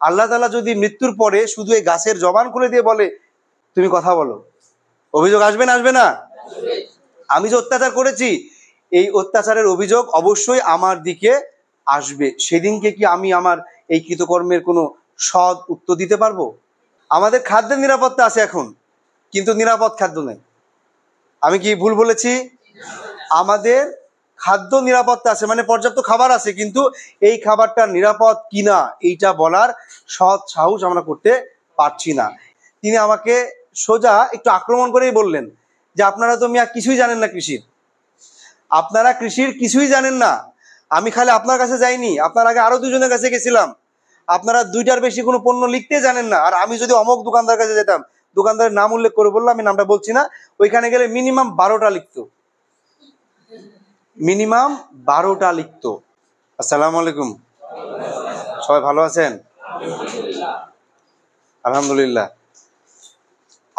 আল্লাহ তাআলা যদি মৃত্যুর পরে শুধু এই গাছের জবান খুলে দিয়ে বলে তুমি কথা বলো, অভিযোগ আসবে না আসবে না? আমি যে অত্যাচার করেছি এই অত্যাচারের অভিযোগ অবশ্যই আমার দিকে আসবে। সেদিনকে কি আমি আমার এই কৃতকর্মের কোনো সৎ উত্তর দিতে পারবো? আমাদের খাদ্যের নিরাপত্তা আছে এখন, কিন্তু নিরাপদ খাদ্য নেই। আমি কি ভুল বলেছি? আমাদের খাদ্য নিরাপত্তা আছে, মানে পর্যাপ্ত খাবার আছে, কিন্তু এই খাবারটা নিরাপদ কিনা এইটা বলার সৎ সাহস আমরা করতে পারছি না। তিনি আমাকে সোজা একটু আক্রমণ করেই বললেন যে আপনারা তো মিয়া কিছুই জানেন না কৃষির, আপনারা কৃষির কিছুই জানেন না। আমি খালি আপনার কাছে যাইনি, আপনার আগে আরো দুজনের কাছে গেছিলাম, আপনারা দুইটার বেশি কোনো পণ্য লিখতে জানেন না। আর আমি যদি অমুক দোকানদার কাছে যেতাম, দোকানদারের নাম উল্লেখ করে বললাম, আমি নামটা বলছি না, ওইখানে গেলে মিনিমাম 12টা লিখতো, মিনিমাম 12টা লিখতো। আসসালামু আলাইকুম, সবাই ভালো আছেন? আলহামদুলিল্লাহ।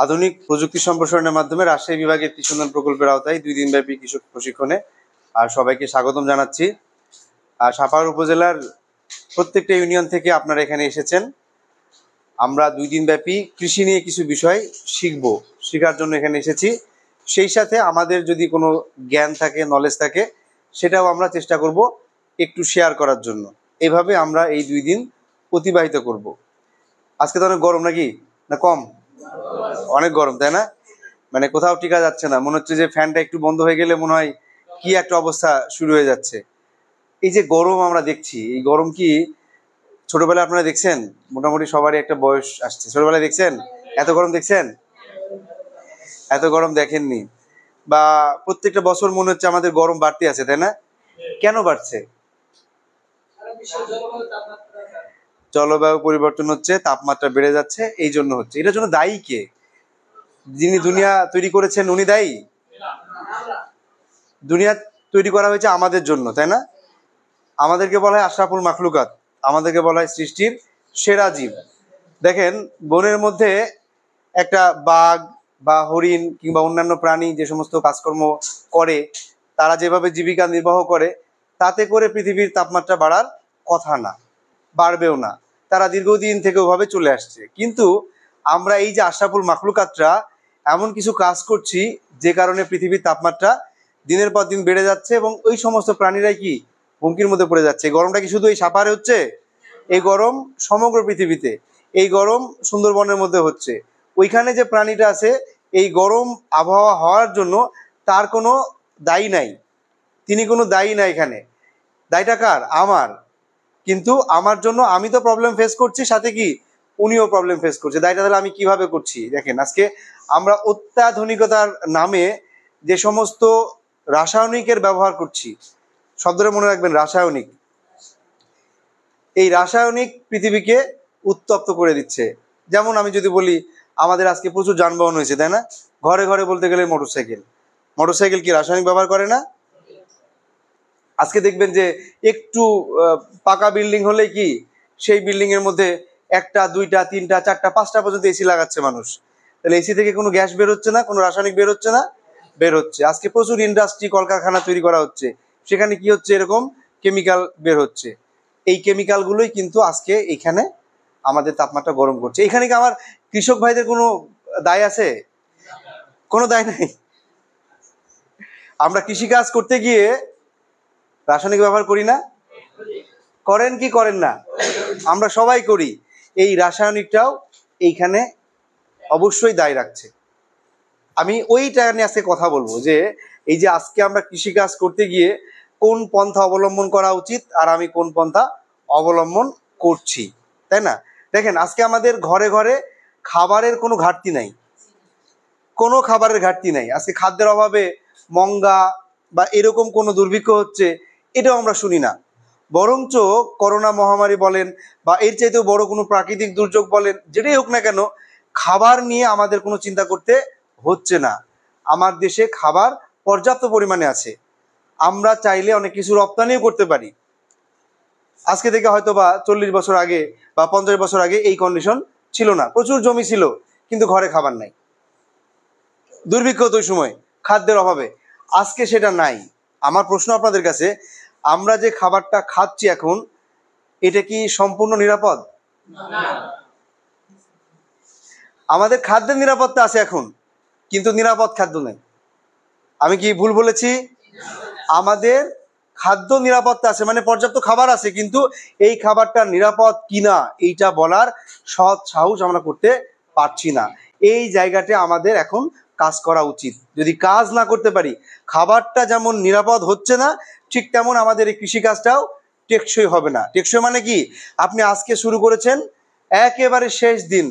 আধুনিক প্রযুক্তি সম্প্রসারণের মাধ্যমে রাজশাহী বিভাগের কৃষি উন্নয়ন প্রকল্পের আওতায় 2 দিনব্যাপী কৃষক প্রশিক্ষণে আর সবাইকে স্বাগতম জানাচ্ছি। আর সাপাহার উপজেলার প্রত্যেকটা ইউনিয়ন থেকে আপনারা এখানে এসেছেন। আমরা 2 দিনব্যাপী কৃষি নিয়ে কিছু বিষয় শেখার জন্য এখানে এসেছি। সেই সাথে আমাদের যদি কোনো জ্ঞান থাকে, নলেজ থাকে, সেটাও আমরা চেষ্টা করব একটু শেয়ার করার জন্য। এইভাবে আমরা এই 2 দিন অতিবাহিত করব। আজকে তো অনেক গরম নাকি, না কম? অনেক গরম, তাই না? মানে কোথাও টিকা যাচ্ছে না, মনে হচ্ছে যে ফ্যানটা একটু বন্ধ হয়ে গেলে মনে হয় কি একটা অবস্থা শুরু হয়ে যাচ্ছে। এই যে গরম আমরা দেখছি, এই গরম কি ছোটবেলায় আপনারা দেখছেন? মোটামুটি সবারই একটা বয়স আসছে, ছোটবেলায় দেখছেন এত গরম? দেখছেন? এত গরম দেখেননি। বা প্রত্যেকটা বছর মনে হচ্ছে আমাদের গরম বাড়তে আছে, তাই না? কেন বাড়ছে? জলবায়ু পরিবর্তন হচ্ছে, তাপমাত্রা বেড়ে যাচ্ছে, এই জন্য হচ্ছে। এটার জন্য দায়ী কে? যিনি দুনিয়া তৈরি করেছেন উনি দায়ী? দুনিয়া তৈরি করা হয়েছে আমাদের জন্য, তাই না? আমাদেরকে বলা হয় আশরাফুল মাখলুকাত, আমাদেরকে বলা হয় সৃষ্টির সেরা জীব। দেখেন, বনের মধ্যে একটা বাঘ বা হরিণ কিংবা অন্যান্য প্রাণী যে সমস্ত কাজকর্ম করে, তারা যেভাবে জীবিকা নির্বাহ করে, তাতে করে পৃথিবীর তাপমাত্রা বাড়ার কথা না, বাড়বেও না। তারা দীর্ঘদিন থেকে ওভাবে চলে আসছে। কিন্তু আমরা এই যে আশরাফুল মাখলুকাতরা এমন কিছু কাজ করছি যে কারণে পৃথিবীর তাপমাত্রা দিনের পর দিন বেড়ে যাচ্ছে, এবং ওই সমস্ত প্রাণীরাই কি হুমকির মধ্যে পড়ে যাচ্ছে। গরমটা কি শুধু এই সাপাহারে হচ্ছে? এই গরম সমগ্র পৃথিবীতে, এই গরম সুন্দরবনের মধ্যে হচ্ছে। ওইখানে যে প্রাণীটা আছে, এই গরম আবহাওয়া হওয়ার জন্য তার কোনো দায়ী নাই, তিনি কোনো দায়ী না। এখানে দায়টা কার? আমার। কিন্তু আমার জন্য আমি তো প্রবলেম ফেস করছি, সাথে কি উনিও প্রবলেম ফেস করছে। দায়টা তাহলে আমি কিভাবে করছি? দেখেন, আজকে আমরা অত্যাধুনিকতার নামে যে সমস্ত রাসায়নিকের ব্যবহার করছি, শব্দটা মনে রাখবেন, রাসায়নিক। এই রাসায়নিক পৃথিবীকে উত্তপ্ত করে দিচ্ছে। যেমন আমি যদি বলি, আমাদের আজকে প্রচুর যানবাহন হয়েছে, তাই না? ঘরে ঘরে বলতে গেলে মোটরসাইকেল। মোটরসাইকেল কি রাসায়নিক ব্যবহার করে না? আজকে দেখবেন যে একটু পাকা বিল্ডিং হলেই কি সেই বিল্ডিং এর মধ্যে 1টা 2টা 3টা 4টা 5টা পর্যন্ত এসি লাগাচ্ছে মানুষ। তাহলে এসি থেকে কোনো গ্যাস বের হচ্ছে না, কোনো রাসায়নিক বের হচ্ছে না? বের হচ্ছে। আজকে প্রচুর ইন্ডাস্ট্রি, কলকারখানা তৈরি করা হচ্ছে, সেখানে কি হচ্ছে? এরকম কেমিক্যাল বের হচ্ছে। এই কেমিক্যালগুলোই কিন্তু আজকে এখানে আমাদের তাপমাত্রা গরম করছে। এখানে কি আমার কৃষক ভাইদের কোনো দায় আছে? কোনো দায় নাই। আমরা কৃষিকাজ করতে গিয়ে রাসায়নিক ব্যবহার করি না? করেন কি করেন না? আমরা সবাই করি। এই রাসায়নিকটাও এইখানে অবশ্যই দায় রাখছে। আমি ওইটা নিয়ে আজকে কথা বলবো, যে এই যে আজকে আমরা কৃষিকাজ করতে গিয়ে কোন পন্থা অবলম্বন করা উচিত আর আমি কোন পন্থা অবলম্বন করছি, তাই না? দেখেন, আজকে আমাদের ঘরে ঘরে খাবারের কোনো ঘাটতি নাই, কোনো খাবারের ঘাটতি নাই। আজকে খাদ্যের অভাবে মঙ্গা বা এরকম কোনো দুর্ভিক্ষ হচ্ছে, এটাও আমরা শুনি না। বরঞ্চ করোনা মহামারী বলেন বা এর চাইতেও বড় কোনো প্রাকৃতিক দুর্যোগ বলেন, যেটাই হোক না কেন, খাবার নিয়ে আমাদের কোনো চিন্তা করতে হচ্ছে না। আমার দেশে খাবার পর্যাপ্ত পরিমাণে আছে, আমরা চাইলে অনেক কিছু রপ্তানিও করতে পারি। আজকে থেকে হয়তো বা 40 বছর আগে বা 50 বছর আগে এই কন্ডিশন ছিল না। প্রচুর জমি ছিল, কিন্তু ঘরে খাবার নাই, দুর্ভিক্ষ তো ওই সময় খাদ্যের অভাবে। আজকে সেটা নাই। আমার প্রশ্ন আপনাদের কাছে, আমরা যে খাবারটা খাচ্ছি এখন, এটা কি সম্পূর্ণ নিরাপদ? আমাদের খাদ্যের নিরাপত্তা আছে এখন, কিন্তু নিরাপদ খাদ্য নেই। আমি কি ভুল বলেছি? আমাদের খাদ্য নিরাপত্তা আছে, মানে পর্যাপ্ত খাবার আছে, কিন্তু এই খাবারটা নিরাপদ কিনা এইটা বলার সৎ সাহস আমরা করতে পারছি না। এই জায়গাতে আমাদের এখন কাজ করা উচিত। যদি কাজ না করতে পারি, খাবারটা যেমন নিরাপদ হচ্ছে না, ঠিক তেমন আমাদের এই কৃষিকাজটাও টেকসই হবে না। টেকসই মানে কি? আপনি আজকে শুরু করেছেন, একেবারে শেষ দিন,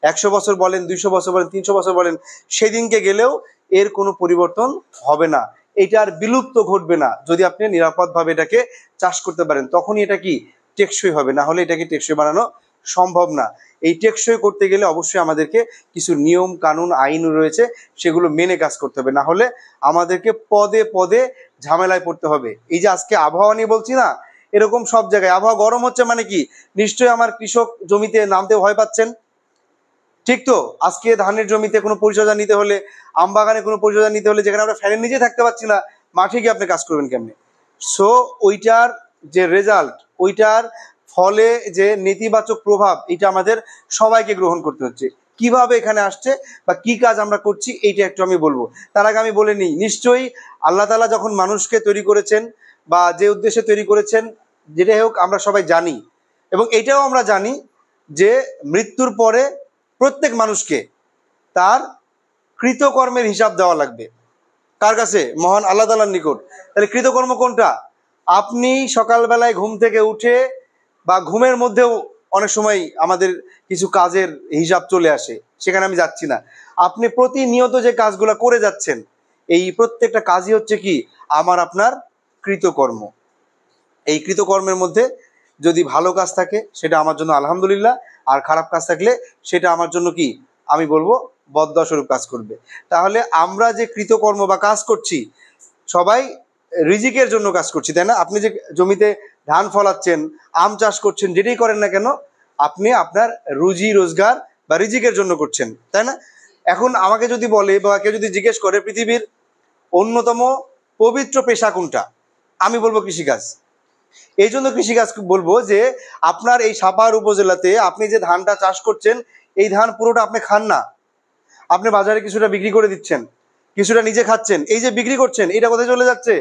100 বছর বলেন, 200 বছর বলেন, 300 বছর বলেন, সেদিনকে গেলেও এর কোনো পরিবর্তন হবে না। এটার বিলুপ্ত ঘটবে না যদি আপনি নিরাপদভাবে এটাকে চাষ করতে পারেন। তখনই এটা কি টেকসই হবে, না হলে এটাকে টেকসই বানানো সম্ভব না। এই টেকসই করতে গেলে অবশ্যই আমাদেরকে কিছু নিয়ম কানুন আইন রয়েছে, সেগুলো মেনে কাজ করতে হবে, না হলে আমাদেরকে পদে পদে ঝামেলায় পড়তে হবে। এই যে আজকে আবহাওয়া নিয়ে বলছি না, এরকম সব জায়গায় আবহাওয়া গরম হচ্ছে মানে কি, নিশ্চয়ই আমার কৃষক জমিতে নামতে ভয় পাচ্ছেন, ঠিক তো? আজকে ধানের জমিতে কোনো পরিচর্যা নিতে হলে, আম বাগানে কোনো পরিচর্যা নিতে হলে, যেখানে আমরা ফ্যানের নিচে থাকতে পারছি না, মাঠে গিয়ে আপনি কাজ করবেন কেমনে? সো ওইটার যে রেজাল্ট, ওইটার ফলে যে নেতিবাচক প্রভাব, এটা আমাদের সবাইকে গ্রহণ করতে হচ্ছে। কিভাবে এখানে আসছে বা কি কাজ আমরা করছি, এইটা একটু আমি বলবো। তার আগে আমি বলে নিই, নিশ্চয়ই আল্লাহ তাআলা যখন মানুষকে তৈরি করেছেন বা যে উদ্দেশ্যে তৈরি করেছেন, যেটাই হোক, আমরা সবাই জানি, এবং এটাও আমরা জানি যে মৃত্যুর পরে প্রত্যেক মানুষকে তার কৃতকর্মের হিসাব দেওয়া লাগবে। কার কাছে? মহান আল্লাহ তাআলার নিকট। তাহলে কৃতকর্ম কোনটা? আপনি সকালবেলায় ঘুম থেকে উঠে বা ঘুমের মধ্যেও অনেক সময় আমাদের কিছু কাজের হিসাব চলে আসে, সেখানে আমি যাচ্ছি না। আপনি প্রতিনিয়ত যে কাজগুলো করে যাচ্ছেন, এই প্রত্যেকটা কাজই হচ্ছে কি আমার আপনার কৃতকর্ম। এই কৃতকর্মের মধ্যে যদি ভালো কাজ থাকে সেটা আমার জন্য আলহামদুলিল্লাহ, আর খারাপ কাজ থাকলে সেটা আমার জন্য কি, আমি বলবো বদদোয়া স্বরূপ কাজ করবে। তাহলে আমরা যে কৃতকর্ম বা কাজ করছি, সবাই রিজিকের জন্য কাজ করছি, তাই না? আপনি যে জমিতে ধান ফলাচ্ছেন, আম চাষ করছেন, যেটাই করেন না কেন, আপনি আপনার রুজি রোজগার বা রিজিকের জন্য করছেন, তাই না? এখন আমাকে যদি বলে বা কেউ যদি জিজ্ঞেস করে পৃথিবীর অন্যতম পবিত্র পেশা কোনটা, আমি বলবো কৃষিকাজ। এই জন্য কৃষিকাজ বলবো যে আপনার এই সাপাহার উপজেলাতে আপনি যে ধানটা চাষ করছেন, এই ধান পুরোটা আপনি খান না, আপনি বাজারে কিছুটা বিক্রি করে দিচ্ছেন, কিছুটা নিজে খাচ্ছেন। এই যে বিক্রি করছেন, এটা কোথায় চলে যাচ্ছে?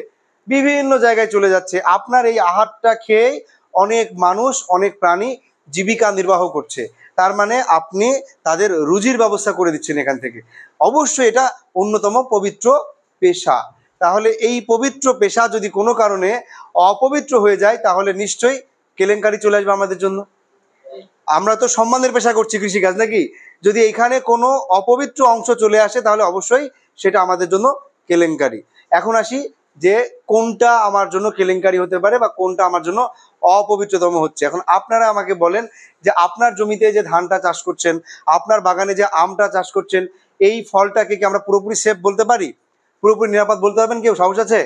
বিভিন্ন জায়গায় চলে যাচ্ছে। আপনার এই আহারটা খেয়ে অনেক মানুষ, অনেক প্রাণী জীবিকা নির্বাহ করছে। তার মানে আপনি তাদের রুজির ব্যবস্থা করে দিচ্ছেন এখান থেকে। অবশ্যই এটা অন্যতম পবিত্র পেশা। তাহলে এই পবিত্র পেশা যদি কোনো কারণে অপবিত্র হয়ে যায়, তাহলে নিশ্চয়ই কেলেঙ্কারি চলে আসবে আমাদের জন্য। আমরা তো সম্মানের পেশা করছি কৃষিকাজ, নাকি? যদি এখানে কোনো অপবিত্র অংশ চলে আসে, তাহলে অবশ্যই সেটা আমাদের জন্য কেলেঙ্কারি। এখন আসি যে কোনটা আমার জন্য কেলেঙ্কারি হতে পারে বা কোনটা আমার জন্য অপবিত্রতম হচ্ছে। এখন আপনারা আমাকে বলেন যে আপনার জমিতে যে ধানটা চাষ করছেন, আপনার বাগানে যে আমটা চাষ করছেন, এই ফলটাকে কি আমরা পুরোপুরি সেফ বলতে পারি? পুরোপুরি নিরাপদ বলতে পারবেন কেউ? সাহস আছে?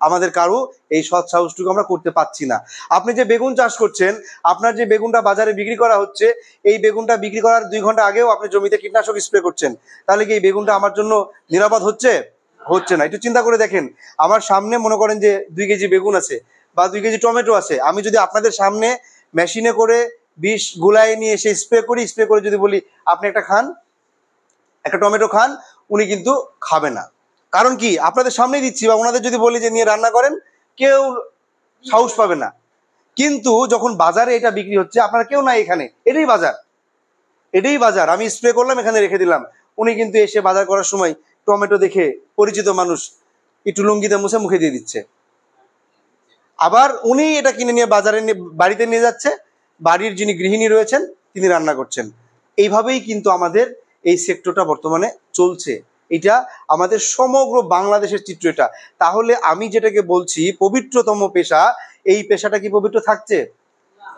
আমাদের কারো এই সৎ সাহসটুকু আমরা করতে পারছি না। আপনি যে বেগুন চাষ করছেন, আপনার যে বেগুনটা বাজারে বিক্রি করা হচ্ছে, এই বেগুনটা বিক্রি করার 2 ঘন্টা আগেও আপনি জমিতে কীটনাশক স্প্রে করছেন। তাহলে কি এই বেগুনটা আমার জন্য নিরাপদ হচ্ছে? হচ্ছে না। একটু চিন্তা করে দেখেন, আমার সামনে মনে করেন যে 2 কেজি বেগুন আছে বা 2 কেজি টমেটো আছে, আমি যদি আপনাদের সামনে মেশিনে করে বিষ গুলায় নিয়ে এসে স্প্রে করে যদি বলি আপনি একটা খান, একটা টমেটো খান, উনি কিন্তু খাবে না। কারণ কি? আপনাদের সামনেই দিচ্ছি। বা ওনাদের যদি বলি যে নিয়ে রান্না করেন, কেউ সাহস পাবে না। কিন্তু যখন বাজারে এটা বিক্রি হচ্ছে, আপনারা কেউ নাই এখানে, এটাই বাজার, এটাই বাজার, আমি স্প্রে করলাম, এখানে রেখে দিলাম, উনি কিন্তু এসে বাজার করার সময় টমেটো দেখে পরিচিত মানুষ একটু লুঙ্গিতে মুছে মুখে দিয়ে দিচ্ছে। আবার উনি এটা কিনে নিয়ে বাজারে বাড়িতে নিয়ে যাচ্ছে, বাড়ির যিনি গৃহিণী রয়েছেন তিনি রান্না করছেন। এইভাবেই কিন্তু আমাদের এই সেক্টরটা বর্তমানে চলছে। এটা আমাদের সমগ্র বাংলাদেশের চিত্র এটা। তাহলে আমি যেটাকে বলছি পবিত্রতম পেশা, এই পেশাটা কি পবিত্র থাকছে?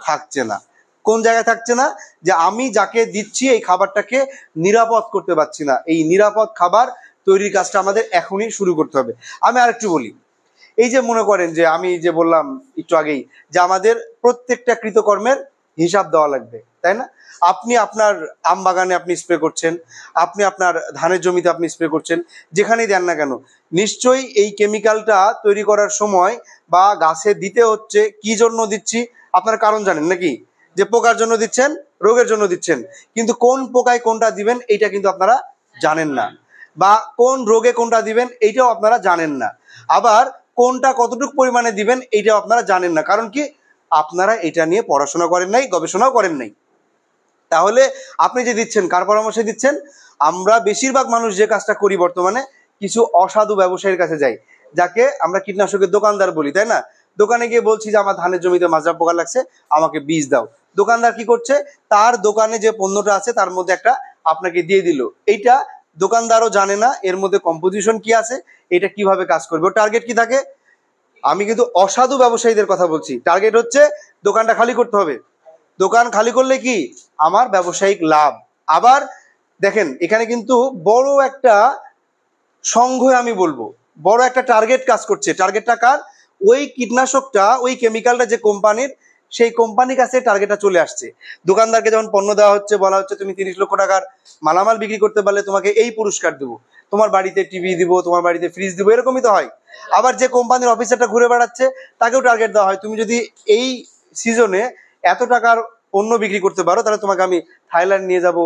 থাকছে না। কোন জায়গায় থাকছে না? যে আমি যাকে দিচ্ছি এই খাবারটাকে নিরাপদ করতে পারছি না। এই নিরাপদ খাবার তৈরির কাজটা আমাদের এখনই শুরু করতে হবে। আমি আরেকটু বলি, এই যে মনে করেন যে আমি যে বললাম একটু আগেই যে আমাদের প্রত্যেকটা কৃতকর্মের হিসাব দেওয়া লাগবে, তাই না? আপনি আপনার আম বাগানে আপনি স্প্রে করছেন, আপনি আপনার ধানের জমিতে আপনি স্প্রে করছেন, যেখানেই দেন না কেন, নিশ্চয়ই এই কেমিক্যালটা তৈরি করার সময় বা গাছে দিতে হচ্ছে, কি জন্য দিচ্ছি আপনার কারণ জানেন নাকি? যে পোকার জন্য দিচ্ছেন, রোগের জন্য দিচ্ছেন, কিন্তু কোন পোকায় কোনটা দিবেন এইটা কিন্তু আপনারা জানেন না, বা কোন রোগে কোনটা দিবেন এইটাও আপনারা জানেন না, আবার কোনটা কতটুকু পরিমাণে দিবেন এইটাও আপনারা জানেন না। কারণ কি, আপনারা এটা নিয়ে পড়াশোনা করেন নাই, গবেষণাও করেন নাই। তাহলে আপনি যে দিচ্ছেন, কার পরামর্শে দিচ্ছেন? আমরা বেশিরভাগ মানুষ যে কাজটা করি বর্তমানে, কিছু অসাধু ব্যবসায়ীর কাছে যাই, যাকে আমরা কীটনাশকের দোকানদার বলি, তাই না? দোকানে গিয়ে বলছি যে আমার ধানের জমিতে মাজরা পোকা লাগছে, আমাকে বীজ দাও। দোকানদার কি করছে, তার দোকানে যে পণ্যটা আছে তার মধ্যে একটা আপনাকে দিয়ে দিল। এইটা দোকানদারও জানে না এর মধ্যে কম্পোজিশন কি আছে, এটা কিভাবে কাজ করবে। ওর টার্গেট কি থাকে? আমি কিন্তু অসাধু ব্যবসায়ীদের কথা বলছি। টার্গেট হচ্ছে দোকানটা খালি করতে হবে। দোকান খালি করলে কি, আমার ব্যবসায়িক লাভ। আবার দেখেন, এখানে কিন্তু বড় একটা সংঘ, আমি বলবো বড় একটা টার্গেট কাজ করছে। টার্গেটটা কার? ওই কীটনাশকটা, ওই কেমিক্যালটা যে কোম্পানির, সেই কোম্পানির কাছে টার্গেটটা চলে আসছে। দোকানদারকে যখন পণ্য দেওয়া হচ্ছে, বলা হচ্ছে তুমি 30 লক্ষ টাকার মালামাল বিক্রি করতে পারলে তোমাকে এই পুরস্কার দেবো, তোমার বাড়িতে টিভি দিব, তোমার বাড়িতে ফ্রিজ দিব, এরকমই তো হয়। আবার যে কোম্পানির অফিসারটা ঘুরে বেড়াচ্ছে, তাকেও টার্গেট দেওয়া হয়, তুমি যদি এই সিজনে এত টাকার পণ্য বিক্রি করতে পারো, তাহলে তোমাকে আমি থাইল্যান্ড নিয়ে যাব,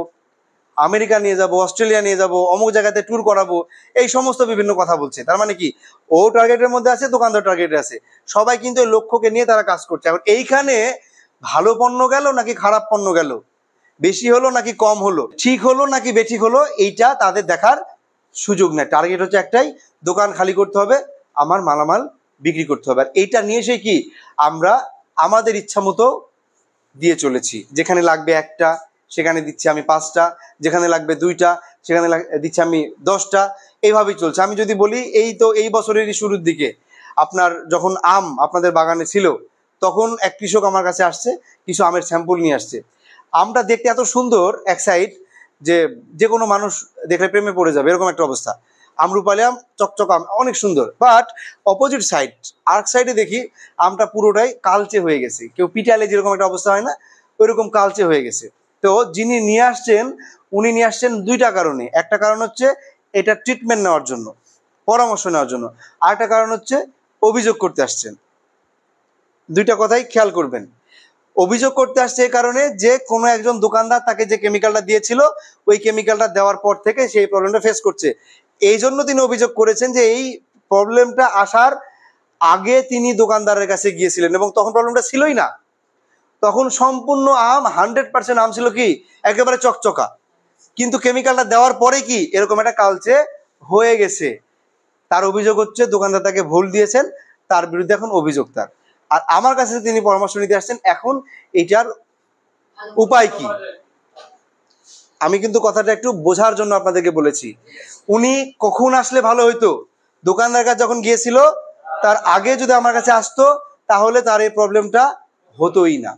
আমেরিকা নিয়ে যাব, অস্ট্রেলিয়া নিয়ে যাব, অমুক জায়গাতে ট্যুর করাবো, এই সমস্ত বিভিন্ন কথা বলছে। তার মানে কি, ও টার্গেটের মধ্যে আছে, দোকানদার টার্গেটে আছে, সবাই কিন্তু এই লক্ষ্যকে নিয়ে তারা কাজ করছে। এখন এইখানে ভালো পণ্য গেল নাকি খারাপ পণ্য গেল, বেশি হলো নাকি কম হলো, ঠিক হলো নাকি বেঠিক হলো, এইটা তাদের দেখার সুযোগ নেই। টার্গেট হচ্ছে একটাই, দোকান খালি করতে হবে, আমার মালামাল বিক্রি করতে হবে। আর এইটা নিয়ে এসে কি, আমরা আমাদের ইচ্ছা মতো দিয়ে চলেছি। যেখানে লাগবে একটা, সেখানে দিচ্ছি আমি 5টা, যেখানে লাগবে 2টা, সেখানে দিচ্ছি আমি 10টা, এইভাবেই চলছে। আমি যদি বলি, এই তো এই বছরেরই শুরুর দিকে আপনার যখন আম আপনাদের বাগানে ছিল, তখন এক কৃষক আমার কাছে আসছে, কিছু আমের স্যাম্পল নিয়ে আসছে। আমটা দেখতে এত সুন্দর এক সাইড, যে যে কোনো মানুষ দেখলে প্রেমে পড়ে যাবে, এরকম একটা অবস্থা। আমরুপালি আম, চকচক আম, অনেক সুন্দর। বাট অপোজিট সাইড, আরেক সাইডে দেখি আমটা পুরোটাই কালচে হয়ে গেছে, কেউ পিটালে যেরকম একটা অবস্থা হয় না, ওইরকম কালচে হয়ে গেছে। তো যিনি নিয়ে আসছেন, উনি নিয়ে আসছেন 2টা কারণে। একটা কারণ হচ্ছে এটা ট্রিটমেন্ট নেওয়ার জন্য, পরামর্শ নেওয়ার জন্য। আরেকটা কারণ হচ্ছে অভিযোগ করতে আসছেন। 2টা কথাই খেয়াল করবেন। অভিযোগ করতে আসছে এই কারণে যে কোনো একজন দোকানদার তাকে যে কেমিক্যালটা দিয়েছিল, ওই কেমিক্যালটা দেওয়ার পর থেকে সেই প্রবলেমটা ফেস করছে। এই জন্য তিনি অভিযোগ করেছেন যে এই প্রবলেমটা আসার আগে তিনি দোকানদারের কাছে গিয়েছিলেন, এবং তখন প্রবলেমটা ছিলই না। তখন সম্পূর্ণ আম, 100% আম ছিল কি একেবারে চকচকা, কিন্তু কেমিক্যালটা দেওয়ার পরে কি এরকম একটা কালচে হয়ে গেছে। তার অভিযোগ হচ্ছে দোকানদার তাকে ভুল দিয়েছেন, তার বিরুদ্ধে এখন অভিযোগ তার। আর আমার কাছে তিনি পরামর্শ নিতে আসছেন, এখন এটার উপায় কি। আমি কিন্তু কথাটা একটু বোঝার জন্য আপনাদেরকে বলেছি। উনি কখন আসলে ভালো হইতো, দোকানদার কাছে যখন গিয়েছিল তার আগে যদি আমার কাছে আসতো, তাহলে তার এই প্রবলেমটা হতোই না।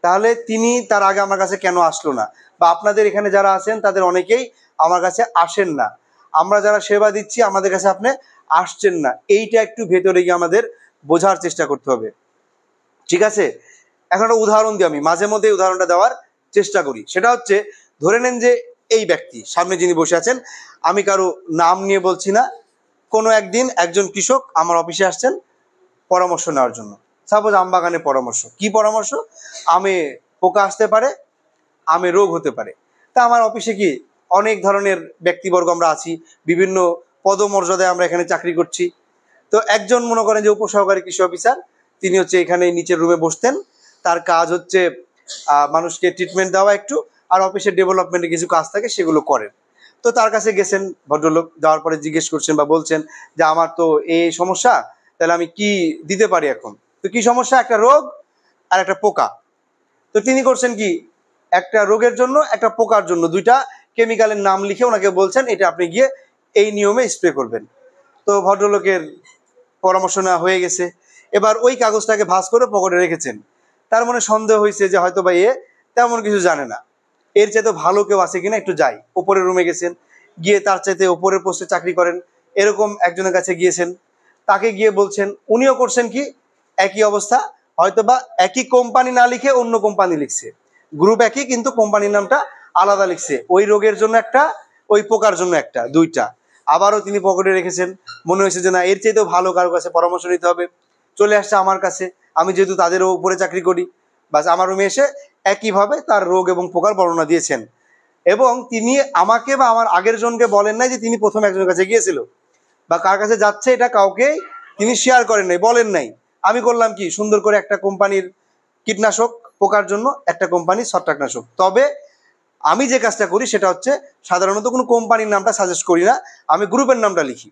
তাহলে তিনি তার আগে আমার কাছে কেন আসলো না? বা আপনাদের এখানে যারা আছেন তাদের অনেকেই আমার কাছে আসেন না। আমরা যারা সেবা দিচ্ছি আমাদের কাছে আপনি আসছেন না, এইটা একটু ভেতরে গিয়ে আমাদের বোঝার চেষ্টা করতে হবে, ঠিক আছে? এখন একটা উদাহরণ দিই, আমি মাঝে মধ্যে উদাহরণটা দেওয়ার চেষ্টা করি। সেটা হচ্ছে, ধরে নেন যে এই ব্যক্তি সামনে যিনি বসে আছেন, আমি কারো নাম নিয়ে বলছি না, কোনো একদিন একজন কৃষক আমার অফিসে আসছেন পরামর্শ নেওয়ার জন্য। সাপোজ আম বাগানের পরামর্শ। কি পরামর্শ? আমে পোকা আসতে পারে, আমে রোগ হতে পারে। তা আমার অফিসে কি অনেক ধরনের ব্যক্তিবর্গ আমরা আছি, বিভিন্ন পদমর্যাদায় আমরা এখানে চাকরি করছি। তো একজন মনে করেন যে উপসহকারী কৃষি অফিসার, তিনি হচ্ছে এখানে নিচের রুমে বসতেন, তার কাজ হচ্ছে মানুষকে ট্রিটমেন্ট দেওয়া একটু, আর অফিসের ডেভেলপমেন্টে কিছু কাজ থাকে সেগুলো করেন। তো তার কাছে গেছেন ভদ্রলোক, যাওয়ার পরে জিজ্ঞেস করছেন বা বলছেন যে আমার তো এই সমস্যা, তাহলে আমি কি দিতে পারি এখন? তো কি সমস্যা? একটা রোগ আর একটা পোকা। তো তিনি করছেন কি, একটা রোগের জন্য একটা পোকার জন্য 2টা কেমিক্যালের নাম লিখে ওনাকে বলছেন এটা আপনি গিয়ে এই নিয়মে স্প্রে করবেন। তো ভদ্রলোকের পরামর্শ নেওয়া হয়ে গেছে। এবার ওই কাগজটাকে ভাঁজ করে পকেটে রেখেছেন। তার মনে সন্দেহ হয়েছে যে হয়তো বা তেমন কিছু জানে না, এর চাইতে ভালো কেউ আছে কিনা একটু যাই। ওপরের রুমে গেছেন, গিয়ে তার চাইতে ওপরের পোস্টে চাকরি করেন এরকম একজনের কাছে গিয়েছেন, তাকে গিয়ে বলছেন। উনিও করছেন কি একই অবস্থা, হয়তো বা একই কোম্পানি না লিখে অন্য কোম্পানি লিখছে, গ্রুপ একই কিন্তু কোম্পানির নামটা আলাদা লিখছে। ওই রোগের জন্য একটা, ওই পোকার জন্য একটা, 2টা। আবারও তিনি পকেটে রেখেছেন। মনে হয়েছে যে না, এর চাইতেও ভালো কারো কাছে পরামর্শ নিতে হবে, চলে আসছে আমার কাছে। আমি যেহেতু তাদেরও উপরে চাকরি করি, বাস আমার রুমে এসে একইভাবে তার রোগ এবং পোকার বর্ণনা দিয়েছেন। এবং তিনি আমাকে বা আমার আগের জনকে বলেন নাই যে তিনি প্রথম একজনের কাছে গিয়েছিল বা কার কাছে যাচ্ছে, এটা কাউকে তিনি শেয়ার করেন নাই, বলেন নাই। আমি করলাম কি, সুন্দর করে একটা কোম্পানির কীটনাশক পোকার জন্য, একটা কোম্পানির ছত্রাকনাশক। তবে আমি যে কাজটা করি সেটা হচ্ছে সাধারণত কোনো কোম্পানির নামটা সাজেস্ট করি না, আমি গ্রুপের নামটা লিখি।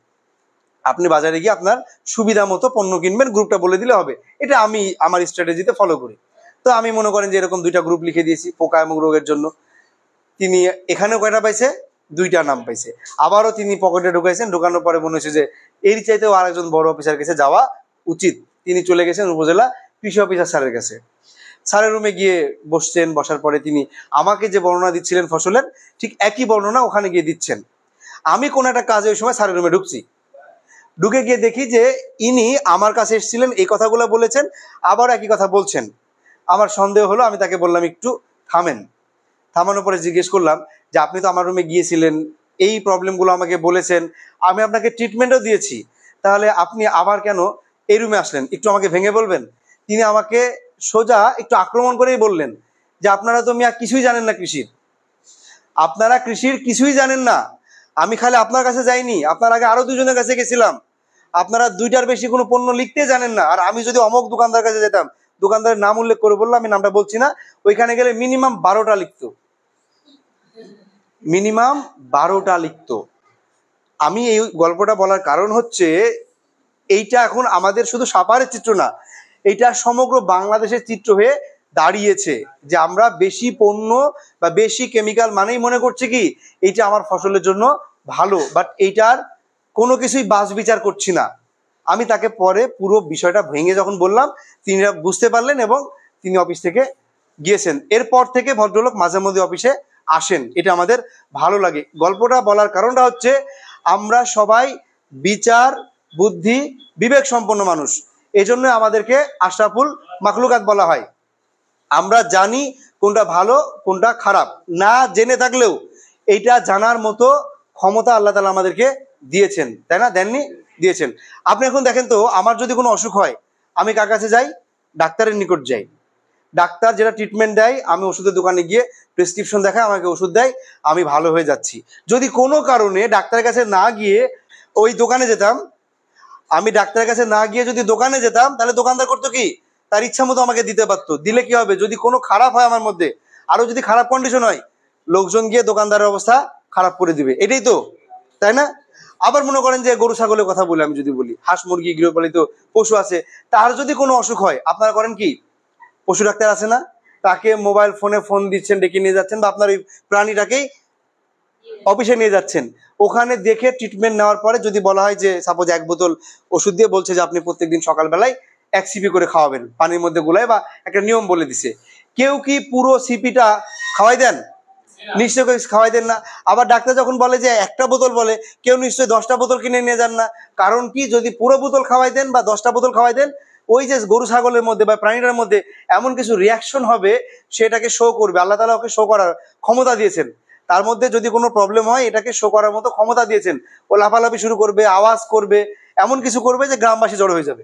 আপনি বাজারে গিয়ে আপনার সুবিধা মতো পণ্য কিনবেন, গ্রুপটা বলে দিলে হবে। এটা আমি আমার স্ট্র্যাটেজিতে ফলো করি। তো আমি মনে করেন যে এরকম 2টা গ্রুপ লিখে দিয়েছি পোকা এবং রোগের জন্য। তিনি এখানেও কয়টা পাইছে, 2টা নাম পাইছে। আবারও তিনি পকেটে ঢুকাইছেন, ঢুকানোর পরে মনে হয়েছে যে এর চাইতেও আরেকজন বড় অফিসার কাছে যাওয়া উচিত। তিনি চলে গেছেন উপজেলা কৃষি অফিসার স্যারের কাছে। স্যারের রুমে গিয়ে বসছেন, বসার পরে তিনি আমাকে যে বর্ণনা দিচ্ছিলেন ফসলের, ঠিক একই বর্ণনা ওখানে গিয়ে দিচ্ছেন। আমি কোনো একটা কাজে ওই সময় স্যারের রুমে ঢুকছি, ঢুকে গিয়ে দেখি যে ইনি আমার কাছে এসেছিলেন, এই কথাগুলো বলেছেন, আবার একই কথা বলছেন। আমার সন্দেহ হলো, আমি তাকে বললাম একটু থামেন। থামানোর পরে জিজ্ঞেস করলাম যে আপনি তো আমার রুমে গিয়েছিলেন, এই প্রবলেমগুলো আমাকে বলেছেন, আমি আপনাকে ট্রিটমেন্টও দিয়েছি, তাহলে আপনি আবার কেন এই রুমে আসলেন, একটু আমাকে ভেঙে বলবেন? তিনি আমাকে সোজা একটু আক্রমণ করেই বললেন যে আপনারা তো মিয়া কিছুই জানেন না কৃষির, আপনারা কৃষির কিছুই জানেন না। আমি খালি আপনার কাছে যাইনি, আপনার আগে আরো 2জনের কাছে গেছিলাম, আপনারা 2টার বেশি কোনো পণ্য লিখতে জানেন না। আর আমি যদি অমুক দোকানদার কাছে যেতাম, দোকানদারের নাম উল্লেখ করে বললাম, আমি নামটা বলছি না, ওইখানে গেলে মিনিমাম 12টা লিখতো, মিনিমাম 12টা লিখতো। আমি এই গল্পটা বলার কারণ হচ্ছে এইটা এখন আমাদের শুধু সাপারের চিত্র না, এইটা সমগ্র বাংলাদেশের চিত্র হয়ে দাঁড়িয়েছে যে আমরা বেশি পণ্য বা বেশি কেমিক্যাল মানেই মনে করছি কি এইটা আমার ফসলের জন্য ভালো, বাট এইটার কোনো কিছুই বাছ বিচার করছি না। আমি তাকে পরে পুরো বিষয়টা ভেঙে যখন বললাম, তিনি বুঝতে পারলেন এবং তিনি অফিস থেকে গিয়েছেন। এরপর থেকে ভদ্রলোক মাঝে মধ্যে অফিসে আসেন, এটা আমাদের ভালো লাগে। গল্পটা বলার কারণটা হচ্ছে আমরা সবাই বিচার বুদ্ধি বিবেক সম্পন্ন মানুষ, এজন্য আমাদেরকে আশরাফুল মাখলুকাত বলা হয়। আমরা জানি কোনটা ভালো কোনটা খারাপ, না জেনে থাকলেও এইটা জানার মতো ক্ষমতা আল্লাহ তাআলা আমাদেরকে দিয়েছেন, তাই না? দেননি? দিয়েছেন। আপনি এখন দেখেন তো, আমার যদি কোনো অসুখ হয় আমি কার কাছে যাই? ডাক্তারের নিকট যাই। ডাক্তার যেটা ট্রিটমেন্ট দেয়, আমি ওষুধের দোকানে গিয়ে প্রেসক্রিপশন দেখায়, আমাকে ওষুধ দেয়, আমি ভালো হয়ে যাচ্ছি। যদি কোনো কারণে ডাক্তারের কাছে না গিয়ে ওই দোকানে যেতাম, আমি ডাক্তারের কাছে না গিয়ে যদি দোকানে যেতাম, তাহলে দোকানদার করতো কি, তার ইচ্ছা মতো আমাকে দিতে পারতো। দিলে কি হবে, যদি কোনো খারাপ হয় আমার মধ্যে, আরো যদি খারাপ কন্ডিশন হয়, লোকজন গিয়ে দোকানদারের অবস্থা খারাপ করে দিবে, এটাই তো, তাই না? আবার মনে করেন যে গরু ছাগলের কথা বলি, আমি যদি বলি হাঁস মুরগি গৃহপালিত পশু আছে, তার যদি কোনো অসুখ হয় আপনারা করেন কি, পশু ডাক্তার আছে না, তাকে মোবাইল ফোনে ফোন দিচ্ছেন, ডেকে নিয়ে যাচ্ছেন, বা আপনার ওই প্রাণীটাকেই অফিসে নিয়ে যাচ্ছেন, ওখানে দেখে ট্রিটমেন্ট নেওয়ার পরে যদি বলা হয় যে সাপোজ 1 বোতল ওষুধ দিয়ে বলছে যে আপনি প্রত্যেকদিন সকালবেলায় 1 সিপি করে খাওয়াবেন, পানির মধ্যে গুলায়, বা একটা নিয়ম বলে দিছে, কেউ কি পুরো সিপিটা খাওয়াই দেন? নিশ্চয় খাওয়াই দেন না। আবার ডাক্তার যখন বলে যে 1টা বোতল বলে, কেউ নিশ্চয়ই 10টা বোতল কিনে নিয়ে যান না। কারণ কি, যদি পুরো বোতল খাওয়াই দেন বা 10টা বোতল খাওয়াই দেন, ওই যে গরু ছাগলের মধ্যে বা প্রাণীটার মধ্যে এমন কিছু রিয়াকশন হবে, সেটাকে শো করবে। আল্লাহ তাআলা ওকে শো করার ক্ষমতা দিয়েছেন, তার মধ্যে যদি কোনো প্রবলেম হয় এটাকে শো করার মতো ক্ষমতা দিয়েছেন। ও লাফালাফি শুরু করবে, আওয়াজ করবে, এমন কিছু করবে যে গ্রামবাসী জড়ো হয়ে যাবে,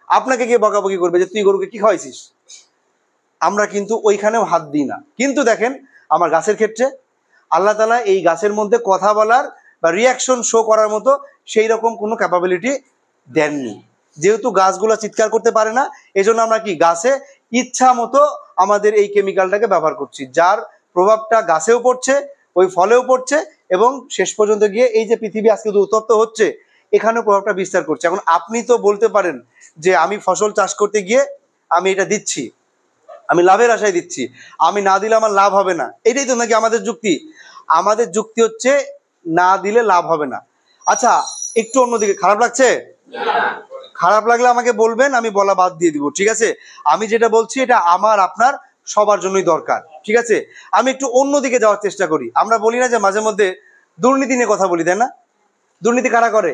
আপনাকে গিয়ে বকাবকি করবে যে তুই গরুকে কি খাওয়াইছিস। আমরা কিন্তু ওইখানেও হাত দিই না। কিন্তু দেখেন আমার গাছের ক্ষেত্রে আল্লাহ তাআলা এই গাছের মধ্যে কথা বলার বা রিয়াকশন শো করার মতো সেই রকম কোনো ক্যাপাবিলিটি দেননি। যেহেতু গাছগুলো চিৎকার করতে পারে না, এজন্য আমরা কি গাছে ইচ্ছা মতো আমাদের এই কেমিক্যালটাকে ব্যবহার করছি, যার প্রভাবটা গাছেও পড়ছে, ওই ফলেও পড়ছে, এবং শেষ পর্যন্ত গিয়ে এই যে পৃথিবী আজকে উত্তপ্ত হচ্ছে, এখানেও প্রভাবটা বিস্তার করছে। এখন আপনি তো বলতে পারেন যে আমি ফসল চাষ করতে গিয়ে আমি এটা দিচ্ছি, আমি লাভের আশায় দিচ্ছি, আমি না দিলে আমার লাভ হবে না, এটাই তো নাকি আমাদের যুক্তি? আমাদের যুক্তি হচ্ছে না দিলে লাভ হবে না। আচ্ছা, একটু অন্যদিকে, খারাপ লাগছে? খারাপ লাগলে আমাকে বলবেন, আমি বলা বাদ দিয়ে দিব, ঠিক আছে? আমি যেটা বলছি এটা আমার আপনার সবার জন্যই দরকার, ঠিক আছে? আমি একটু অন্যদিকে যাওয়ার চেষ্টা করি। আমরা বলি না যে মাঝে মধ্যে দুর্নীতি নিয়ে কথা বলি, তাই না? দুর্নীতি কারা করে?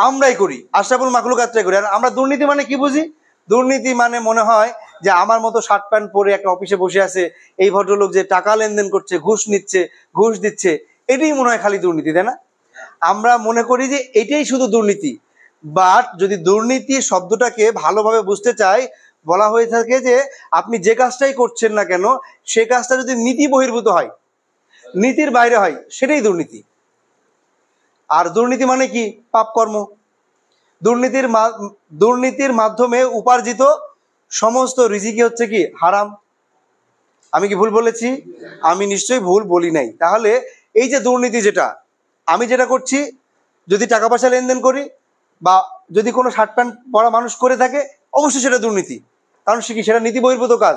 আমরাই করি, আশরাফুল মাখলুকাতরাই করি। আর আমরা দুর্নীতি মানে কি বুঝি? দুর্নীতি মানে মনে হয় যে আমার মতো শার্ট প্যান্ট পরে একটা অফিসে বসে আছে এই ভদ্রলোক যে টাকা লেনদেন করছে, ঘুষ নিচ্ছে, ঘুষ দিচ্ছে, এটাই মনে হয় খালি দুর্নীতি, তাই না? আমরা মনে করি যে এটাই শুধু দুর্নীতি। বাট যদি দুর্নীতি শব্দটাকে ভালোভাবে বুঝতে চাই, বলা হয়ে থাকে যে আপনি যে কাজটাই করছেন না কেন সে কাজটা যদি নীতি বহির্ভূত হয়, নীতির বাইরে হয়, সেটাই দুর্নীতি। আর দুর্নীতি মানে কি? পাপ কর্ম। দুর্নীতির মাধ্যমে উপার্জিত সমস্ত রিজিকি হচ্ছে কি? হারাম। আমি কি ভুল বলেছি? আমি নিশ্চয়ই ভুল বলি নাই। তাহলে এই যে দুর্নীতি, যেটা আমি যেটা করছি, যদি টাকা পয়সা লেনদেন করি বা যদি কোনো শার্ট প্যান্ট পরা মানুষ করে থাকে, অবশ্যই সেটা দুর্নীতি, কারণ সে কি? সেটা নীতি বহির্ভূত কাজ।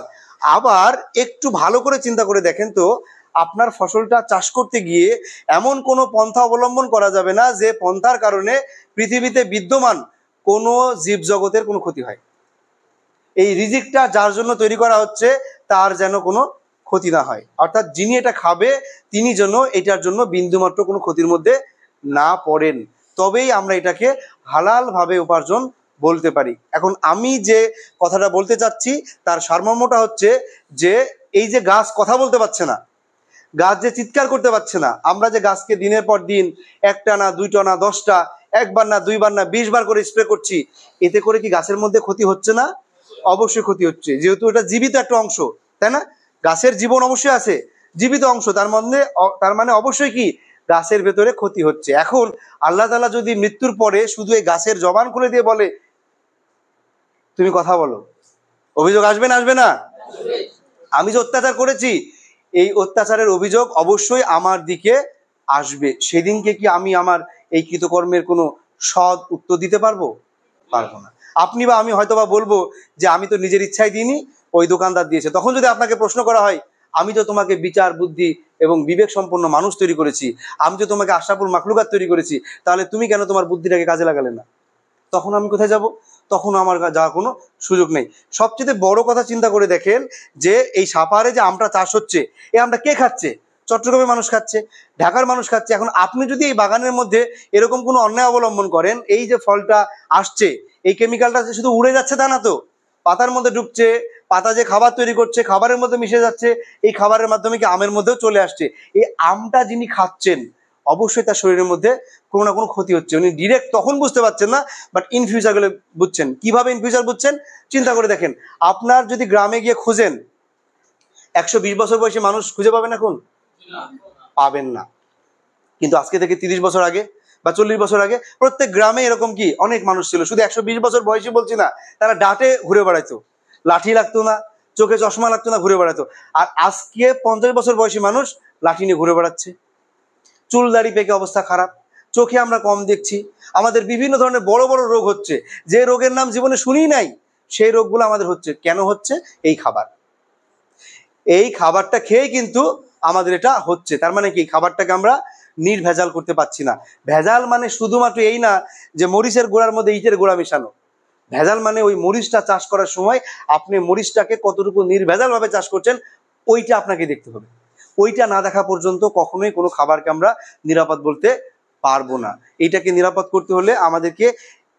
আবার একটু ভালো করে চিন্তা করে দেখেন তো, আপনার ফসলটা চাষ করতে গিয়ে এমন কোনো পন্থা অবলম্বন করা যাবে না যে পন্থার কারণে পৃথিবীতে বিদ্যমান কোনো জীবজগতের কোনো ক্ষতি হয়। এই রিজিকটা যার জন্য তৈরি করা হচ্ছে তার যেন কোনো ক্ষতি না হয়, অর্থাৎ যিনি এটা খাবে তিনি যেন এটার জন্য বিন্দুমাত্র কোনো ক্ষতির মধ্যে না পড়েন, তবেই আমরা এটাকে হালাল ভাবে উপার্জন বলতে পারি। এখন আমি যে কথাটা বলতে চাচ্ছি তার সারমর্মটা হচ্ছে যে এই যে গাছ কথা বলতে পারছে না, গাছ যে চিৎকার করতে পারছে না, আমরা যে গাছকে দিনের পর দিন একটা না দুইটা না 10টা, একবার না দুইবার না 20 বার করে স্প্রে করছি, এতে করে কি গাছের মধ্যে ক্ষতি হচ্ছে না? অবশ্যই ক্ষতি হচ্ছে, যেহেতু এটা জীবিত একটা অংশ, তাই না? গাছের জীবন অবশ্যই আছে, জীবিত অংশ, তার মানে অবশ্যই কি গাছের ভেতরে ক্ষতি হচ্ছে। এখন আল্লাহ তাআলা যদি মৃত্যুর পরে শুধু এই গাছের জবান খুলে দিয়ে বলে তুমি কথা বলো, অভিযোগ আসবে না? আসবে না? আমি যে অত্যাচার করেছি এই অত্যাচারের অভিযোগ অবশ্যই আমার দিকে আসবে। সেদিনকে কি আমি আমার এই কৃতকর্মের কোনো সৎ উত্তর দিতে পারবো? পারবো না। আপনি বা আমি হয়তো বা বলবো যে আমি তো নিজের ইচ্ছায় দিইনি, ওই দোকানদার দিয়েছে। তখন যদি আপনাকে প্রশ্ন করা হয়, আমি তো তোমাকে বিচার বুদ্ধি এবং বিবেক সম্পন্ন মানুষ তৈরি করেছি, আমি তো তোমাকে আশরাফুল মাখলুকাত তৈরি করেছি, তাহলে তুমি কেন তোমার বুদ্ধিটাকে কাজে লাগালে না? তখন আমি কোথায় যাব? তখন আমার যাওয়ার কোনো সুযোগ নেই। সবচেয়ে বড় কথা চিন্তা করে দেখেন যে এই সাপাহারে যে আমটা চাষ হচ্ছে, এই আমটা কে খাচ্ছে? চট্টগ্রামের মানুষ খাচ্ছে, ঢাকার মানুষ খাচ্ছে। এখন আপনি যদি এই বাগানের মধ্যে এরকম কোনো অন্যায় অবলম্বন করেন, এই যে ফলটা আসছে এই কেমিক্যালটা যে শুধু উড়ে যাচ্ছে তা না তো, পাতার মধ্যে ঢুকছে, পাতা যে খাবার তৈরি করছে খাবারের মধ্যে মিশে যাচ্ছে, এই খাবারের মাধ্যমে কি আমের মধ্যেও চলে আসছে। এই আমটা যিনি খাচ্ছেন অবশ্যই তার শরীরের মধ্যে কোনো না কোনো ক্ষতি হচ্ছে। উনি ডিরেক্ট তখন বুঝতে পারছেন না, বাট ইন ফিউচার গেলে বুঝছেন। কিভাবে ইন ফিউচার বুঝছেন? চিন্তা করে দেখেন, আপনার যদি গ্রামে গিয়ে খুঁজেন 120 বছর বয়সী মানুষ খুঁজে পাবেন এখন? পাবেন না। কিন্তু আজকে থেকে 30 বছর আগে বা 40 বছর আগে প্রত্যেক গ্রামে এরকম কি অনেক মানুষ ছিল। শুধু 120 বছর বয়সী বলছি না, তারা ডাটে ঘুরে বেড়াইতো, লাঠি লাগতো না, চোখে চশমা লাগতো না, ঘুরে বেড়াতো। আর আজকে 50 বছর বয়সী মানুষ লাঠি নিয়ে ঘুরে বেড়াচ্ছে, চুল দাড়ি পেকে অবস্থা খারাপ, চোখে আমরা কম দেখছি, আমাদের বিভিন্ন ধরনের বড় বড় রোগ হচ্ছে, যে রোগের নাম জীবনে শুনি নাই সেই রোগগুলো আমাদের হচ্ছে। কেন হচ্ছে? এই খাবার, এই খাবারটা খেয়ে কিন্তু আমাদের এটা হচ্ছে। তার মানে কি খাবারটাকে আমরা নির্ভেজাল করতে পারছি না। ভেজাল মানে শুধুমাত্র এই না যে মরিচের গোড়ার মধ্যে ইটের গোড়া মেশানো। ভেজাল মানে ওই মরিচটা চাষ করার সময় আপনি মরিচটাকে কতটুকু নির্ভেজাল ভাবে চাষ করছেন ওইটা আপনাকে দেখতে হবে। ওইটা না দেখা পর্যন্ত কখনোই কোনো খাবারকে আমরা নিরাপদ বলতে পারবো না। এইটাকে নিরাপদ করতে হলে আমাদেরকে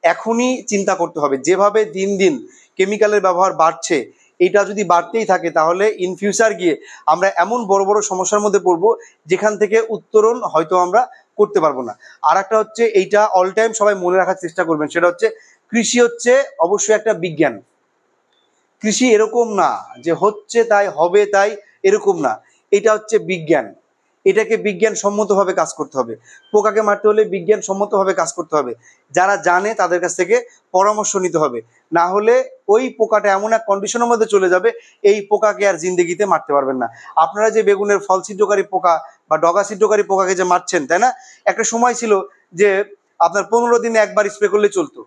এখনই চিন্তা করতে হবে। যেভাবে দিন দিন কেমিক্যালের ব্যবহার বাড়ছে, এটা যদি বাড়তেই থাকে তাহলে ইন ফিউচার গিয়ে আমরা এমন বড় বড় সমস্যার মধ্যে পড়বো যেখান থেকে উত্তরণ হয়তো আমরা করতে পারবো না। আর একটা হচ্ছে, এইটা অল টাইম সবাই মনে রাখার চেষ্টা করবেন, সেটা হচ্ছে কৃষি হচ্ছে অবশ্যই একটা বিজ্ঞান। কৃষি এরকম না যে হচ্ছে তাই হবে তাই, এরকম না। এটা হচ্ছে বিজ্ঞান, এটাকে বিজ্ঞান সম্মতভাবে কাজ করতে হবে। পোকাকে মারতে হলে বিজ্ঞান সম্মতভাবে কাজ করতে হবে। যারা জানে তাদের কাছ থেকে পরামর্শ নিতে হবে, না হলে ওই পোকাটা এমন এক কন্ডিশনের মধ্যে চলে যাবে এই পোকাকে আর জিন্দেগিতে মারতে পারবেন না। আপনারা যে বেগুনের ফল ছিদ্রকারী পোকা বা ডগা ছিদ্রকারী পোকাকে যে মারছেন, তাই না? একটা সময় ছিল যে আপনার 15 দিনে একবার স্প্রে করলে চলতো,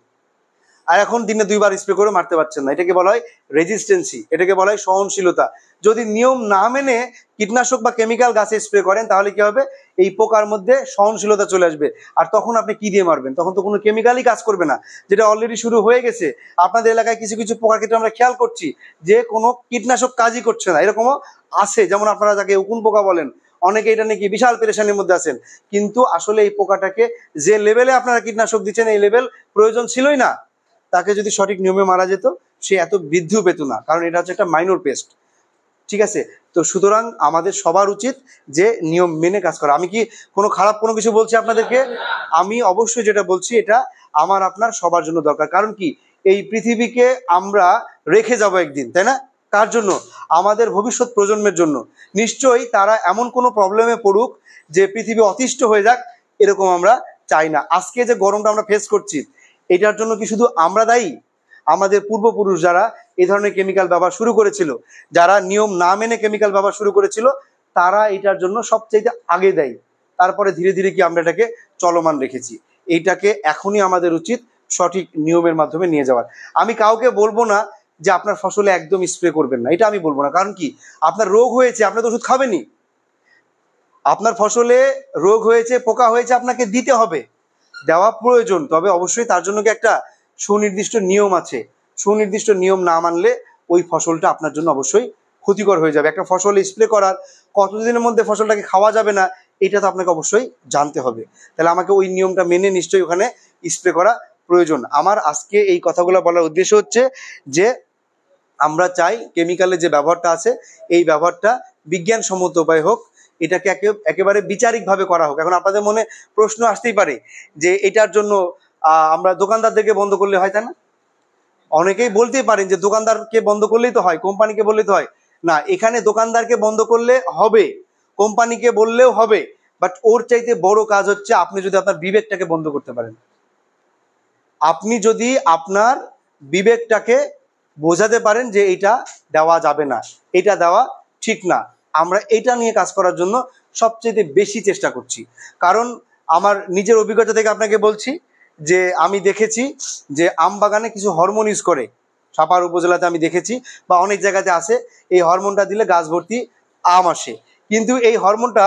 আর এখন দিনে 2 বার স্প্রে করে মারতে পারছেন না। এটাকে বলা হয় রেজিস্ট্যান্সি, এটাকে বলা হয় সহনশীলতা। যদি নিয়ম না মেনে কীটনাশক বা কেমিক্যাল গাছে স্প্রে করেন তাহলে কি হবে? এই পোকার মধ্যে সহনশীলতা চলে আসবে। আর তখন আপনি কি দিয়ে মারবেন? তখন তো কোনো কেমিক্যালই কাজ করবে না, যেটা অলরেডি শুরু হয়ে গেছে। আপনাদের এলাকায় কিছু কিছু পোকার ক্ষেত্রে আমরা খেয়াল করছি যে কোনো কীটনাশক কাজই করছে না, এরকমও আছে। যেমন আপনারা যাকে উকুন পোকা বলেন, অনেকে এটা নাকি বিশাল পেরেশানির মধ্যে আছেন, কিন্তু আসলে এই পোকাটাকে যে লেভেলে আপনারা কীটনাশক দিচ্ছেন এই লেভেল প্রয়োজন ছিলই না। তাকে যদি সঠিক নিয়মে মারা যেত সে এত বৃদ্ধিও পেত না, কারণ এটা হচ্ছে একটা মাইনর পেস্ট। ঠিক আছে? তো সুতরাং আমাদের সবার উচিত যে নিয়ম মেনে কাজ করা। আমি কি কোনো খারাপ কোনো কিছু বলছি আপনাদেরকে? আমি অবশ্যই যেটা বলছি এটা আমার আপনার সবার জন্য দরকার। কারণ কি, এই পৃথিবীকে আমরা রেখে যাব একদিন, তাই না? কার জন্য? আমাদের ভবিষ্যৎ প্রজন্মের জন্য। নিশ্চয়ই তারা এমন কোনো প্রবলেমে পড়ুক যে পৃথিবী অতিষ্ঠ হয়ে যাক, এরকম আমরা চাই না। আজকে যে গরমটা আমরা ফেস করছি, এটার জন্য কি শুধু আমরা দায়ী? আমাদের পূর্বপুরুষ যারা এই ধরনের কেমিক্যাল ব্যবহার শুরু করেছিল, যারা নিয়ম না মেনে কেমিক্যাল ব্যবহার শুরু করেছিল, তারা এটার জন্য সবচাইতে আগে দেয়। তারপরে ধীরে ধীরে কি আমরা এটাকে চলমান রেখেছি। এইটাকে এখনই আমাদের উচিত সঠিক নিয়মের মাধ্যমে নিয়ে যাওয়ার। আমি কাউকে বলবো না যে আপনার ফসলে একদম স্প্রে করবেন না, এটা আমি বলবো না। কারণ কি, আপনার রোগ হয়েছে, আপনি তো ওষুধ খাবেনই। আপনার ফসলে রোগ হয়েছে, পোকা হয়েছে, আপনাকে দিতে হবে, দেওয়া প্রয়োজন। তবে অবশ্যই তার জন্য কি একটা সুনির্দিষ্ট নিয়ম আছে। সুনির্দিষ্ট নিয়ম না মানলে ওই ফসলটা আপনার জন্য অবশ্যই ক্ষতিকর হয়ে যাবে। একটা ফসল স্প্রে করার কতদিনের মধ্যে ফসলটাকে খাওয়া যাবে না, এটা তো আপনাকে অবশ্যই জানতে হবে। তাহলে আমাকে ওই নিয়মটা মেনে নিশ্চয়ই ওখানে স্প্রে করা প্রয়োজন। আমার আজকে এই কথাগুলো বলার উদ্দেশ্য হচ্ছে যে আমরা চাই কেমিক্যালের যে ব্যবহারটা আছে, এই ব্যবহারটা বিজ্ঞানসম্মত উপায় হোক, এটাকে একেবারে বিচারিকভাবে করা হোক। এখন আপনাদের মনে প্রশ্ন আসতেই পারে যে এটার জন্য আমরা দোকানদারদেরকে বন্ধ করলে হয়, তাই না? অনেকেই বলতেই পারেন যে দোকানদারকে বন্ধ করলেই তো হয়, কোম্পানিকে বললেই তো হয়। না, এখানে দোকানদারকে বন্ধ করলে হবে, কোম্পানিকে বললেও হবে, বাট ওর চাইতে বড় কাজ হচ্ছে আপনি যদি আপনার বিবেকটাকে বন্ধ করতে পারেন। আপনি যদি আপনার বিবেকটাকে বোঝাতে পারেন যে এটা দেওয়া যাবে না, এটা দেওয়া ঠিক না, আমরা এটা নিয়ে কাজ করার জন্য সবচেয়ে বেশি চেষ্টা করছি। কারণ আমার নিজের অভিজ্ঞতা থেকে আপনাকে বলছি যে আমি দেখেছি যে আম বাগানে কিছু হরমোন ইউজ করে, সাপাহার উপজেলাতে আমি দেখেছি, বা অনেক জায়গাতে আছে, এই হরমোনটা দিলে গাছ ভর্তি আম আসে। কিন্তু এই হরমোনটা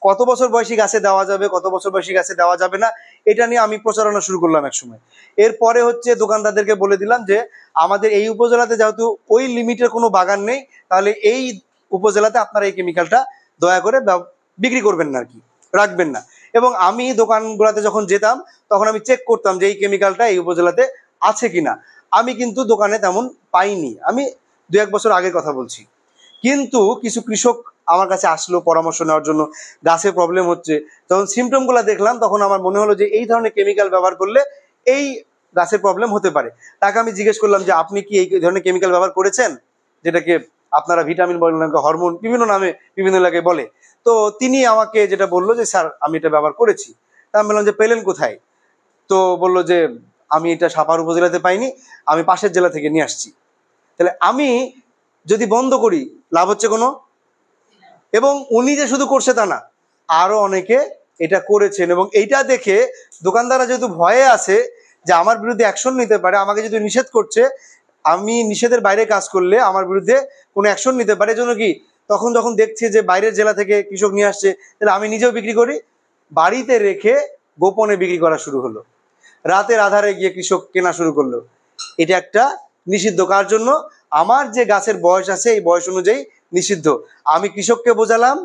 কত বছর বয়সী গাছে দেওয়া যাবে, কত বছর বয়সী গাছে দেওয়া যাবে না, এটা নিয়ে আমি প্রচারণা শুরু করলাম এক সময়। এরপরে হচ্ছে দোকানদারদেরকে বলে দিলাম যে আমাদের এই উপজেলাতে যেহেতু ওই লিমিটের কোনো বাগান নেই, তাহলে এই উপজেলাতে আপনারা এই কেমিক্যালটা দয়া করে বিক্রি করবেন না, আর কি রাখবেন না। এবং আমি দোকানগুলোতে যখন যেতাম তখন আমি চেক করতাম যে এই কেমিক্যালটা এই উপজেলাতে আছে কিনা। আমি কিন্তু দোকানে তেমন পাইনি, আমি 2-1 বছর আগের কথা বলছি। কিন্তু কিছু কৃষক আমার কাছে আসলো পরামর্শ নেওয়ার জন্য, গাছের প্রবলেম হচ্ছে। যখন সিমটমগুলো দেখলাম তখন আমার মনে হলো যে এই ধরনের কেমিক্যাল ব্যবহার করলে এই গাছের প্রবলেম হতে পারে। তাকে আমি জিজ্ঞেস করলাম যে আপনি কি এই ধরনের কেমিক্যাল ব্যবহার করেছেন, যেটাকে আপনারা ভিটামিন বলেন, হরমোন, বিভিন্ন নামে বিভিন্ন এলাকায় বলে। তো তিনি আমাকে যেটা বললো যে স্যার আমি এটা ব্যবহার করেছি। তা আমি বললাম যে পেলেন কোথায়? তো বললো যে আমি এটা সাপাহার উপজেলাতে পাইনি, আমি পাশের জেলা থেকে নিয়ে আসছি। তাহলে আমি যদি বন্ধ করি লাভ হচ্ছে কোনো? এবং উনি যে শুধু করছে তা না, আরো অনেকে এটা করেছেন। এবং এইটা দেখে দোকানদাররা যেহেতু ভয়ে আছে যে আমার বিরুদ্ধে অ্যাকশন নিতে পারে, আমাকে যদি নিষেধ করছে, আমি নিষেধের বাইরে কাজ করলে আমার বিরুদ্ধে কোনো অ্যাকশন নিতে পারে, এজন্য কি তখন যখন দেখছে যে বাইরের জেলা থেকে কৃষক নিয়ে আসছে, তাহলে আমি নিজেও বিক্রি করি, বাড়িতে রেখে গোপনে বিক্রি করা শুরু হলো, রাতের আধারে গিয়ে কৃষক কেনা শুরু করলো। এটা একটা নিষিদ্ধ। কার জন্য? আমার যে গাছের বয়স আছে এই বয়স অনুযায়ী নিষিদ্ধ। আমি কৃষককে বোঝালাম,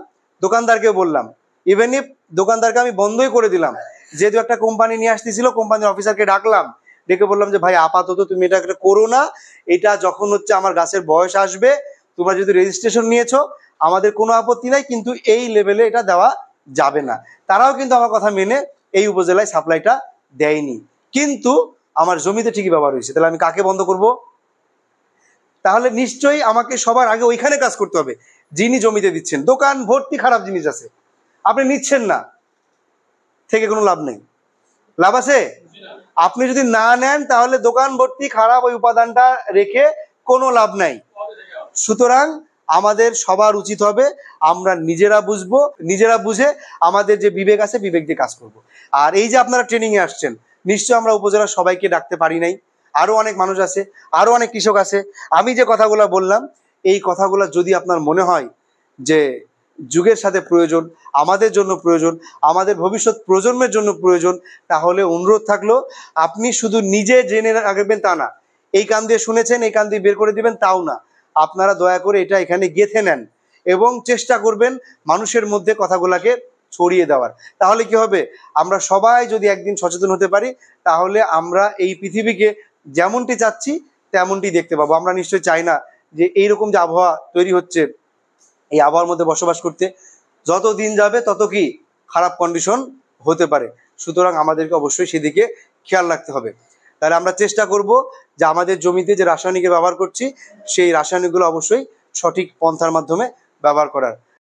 দোকানদারকে বললাম, ইভেন ইফ দোকানদারকে আমি বন্ধই করে দিলাম। যেহেতু একটা কোম্পানি নিয়ে আসতেছিল, কোম্পানির অফিসারকে ডাকলাম, ডেকে বললাম যে ভাই আপাতত তুমি এটা একটা করো না, এটা যখন হচ্ছে আমার গাছের বয়স আসবে, তোমরা যদি রেজিস্ট্রেশন নিয়েছো আমাদের কোনো আপত্তি নাই, কিন্তু এই লেভেলে এটা দেওয়া যাবে না। তারাও কিন্তু আমার কথা মেনে এই উপজেলায় সাপ্লাইটা দেয়নি, কিন্তু আমার জমিতে ঠিকই ব্যবহার হয়েছে। তাহলে আমি কাকে বন্ধ করব? তাহলে নিশ্চয়ই আমাকে সবার আগে ওইখানে কাজ করতে হবে যিনি জমিতে দিচ্ছেন। দোকান ভর্তি খারাপ জিনিস আছে, আপনি নিচ্ছেন না, থেকে কোনো লাভ নেই। লাভ আছে? আপনি যদি না নেন তাহলে দোকান ভর্তি খারাপ ওই উপাদানটা রেখে কোনো লাভ নাই। সুতরাং আমাদের সবার উচিত হবে আমরা নিজেরা বুঝবো, নিজেরা বুঝে আমাদের যে বিবেক আছে বিবেক দিয়ে কাজ করব। আর এই যে আপনারা ট্রেনিং এ আসছেন, নিশ্চয় আমরা উপজেলার সবাইকে ডাকতে পারি নাই, আরো অনেক মানুষ আছে, আরো অনেক কৃষক আছে। আমি যে কথাগুলো বললাম এই কথাগুলো যদি আপনার মনে হয় যে যুগের সাথে প্রয়োজন, আমাদের জন্য প্রয়োজন, আমাদের ভবিষ্যৎ প্রজন্মের জন্য প্রয়োজন, তাহলে অনুরোধ থাকলো আপনি শুধু নিজে জেনে রাখবেন তা না, এই কান দিয়ে শুনেছেন এই কান দিয়ে বের করে দিবেন তাও না, আপনারা দয়া করে এটা এখানে গেঁথে নেন এবং চেষ্টা করবেন মানুষের মধ্যে কথাগুলাকে ছড়িয়ে দেওয়ার। তাহলে কি হবে, আমরা সবাই যদি একদিন সচেতন হতে পারি, তাহলে আমরা এই পৃথিবীকে যেমনটি চাচ্ছি তেমনটি দেখতে পাবো। আমরা নিশ্চয়ই চাই না যে এইরকম যে আবহাওয়া তৈরি হচ্ছে, এই আবহাওয়ার মধ্যে বসবাস করতে। যত দিন যাবে তত কি খারাপ কন্ডিশন হতে পারে। সুতরাং আমাদেরকে অবশ্যই সেদিকে খেয়াল রাখতে হবে। তাহলে আমরা চেষ্টা করব যে আমাদের জমিতে যে রাসায়নিকের ব্যবহার করছি সেই রাসায়নিকগুলো অবশ্যই সঠিক পন্থার মাধ্যমে ব্যবহার করার।